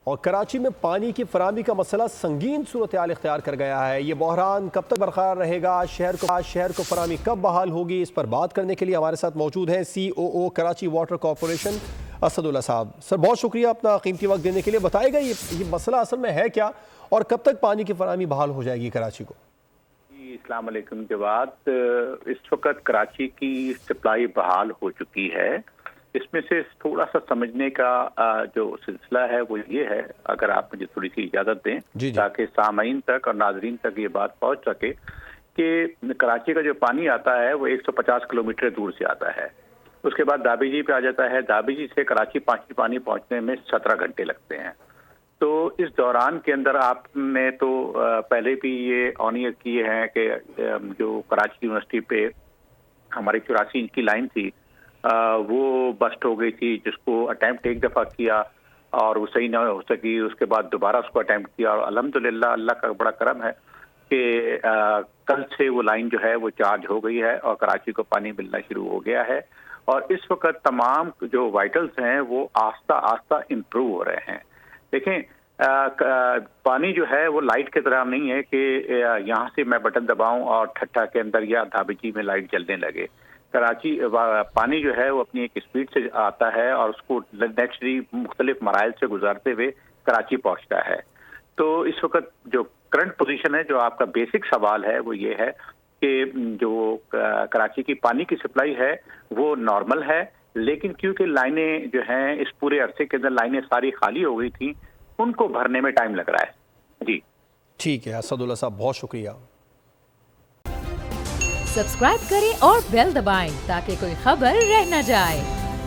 और कराची में पानी की फराहमी का मसला संगीन सूरत हाल इख्तियार कर गया है। ये बहरान कब तक बरकरार रहेगा, शहर को फराहमी कब बहाल होगी, इस पर बात करने के लिए हमारे साथ मौजूद हैं COO Karachi water corporation Asadullah साहब। सर, बहुत शुक्रिया अपना कीमती वक्त देने के लिए। बताएगा ये मसला असल में है क्या और कब तक पानी की फराहमी बहाल हो जाएगी कराची को? अस्सलाम वालेकुम। के बाद इस वक्त कराची की सप्लाई बहाल हो चुकी है। इसमें से थोड़ा सा समझने का जो सिलसिला है वो ये है, अगर आप मुझे थोड़ी सी इजाजत दें ताकि सामीन तक और नाजरीन तक ये बात पहुंच सके कि कराची का जो पानी आता है वो 150 किलोमीटर दूर से आता है। उसके बाद दाबीजी पे आ जाता है। दाबीजी से कराची पानी पहुंचने में 17 घंटे लगते हैं। तो इस दौरान के अंदर आपने तो पहले भी ये ऑनियर किए हैं कि जो कराची यूनिवर्सिटी पे हमारी 84 इंच की लाइन थी वो बस्ट हो गई थी, जिसको अटेम्प्ट एक दफ़ा किया और वो सही ना हो सकी। उसके बाद दोबारा उसको अटेम्प्ट किया और अल्हम्दुलिल्लाह अल्लाह का बड़ा करम है कि कल से वो लाइन जो है वो चार्ज हो गई है और कराची को पानी मिलना शुरू हो गया है। और इस वक्त तमाम जो वाइटल्स हैं वो आस्ता आस्ता इम्प्रूव हो रहे हैं। देखें, पानी जो है वो लाइट की तरह नहीं है कि यहाँ से मैं बटन दबाऊं और ठट्ठा के अंदर या धाबीजी में लाइट जलने लगे। कराची पानी जो है वो अपनी एक स्पीड से आता है और उसको नेचुरली मुख्तलिफ मराइल से गुजरते हुए कराची पहुँचता है। तो इस वक्त जो करंट पोजीशन है, जो आपका बेसिक सवाल है वो ये है कि जो कराची की पानी की सप्लाई है वो नॉर्मल है, लेकिन क्योंकि लाइनें जो हैं इस पूरे अरसे के अंदर लाइनें सारी खाली हो गई थी, उनको भरने में टाइम लग रहा है। जी ठीक है असदुल्ला साहब, बहुत शुक्रिया। सब्सक्राइब करें और बेल दबाएं ताकि कोई खबर रह न जाए।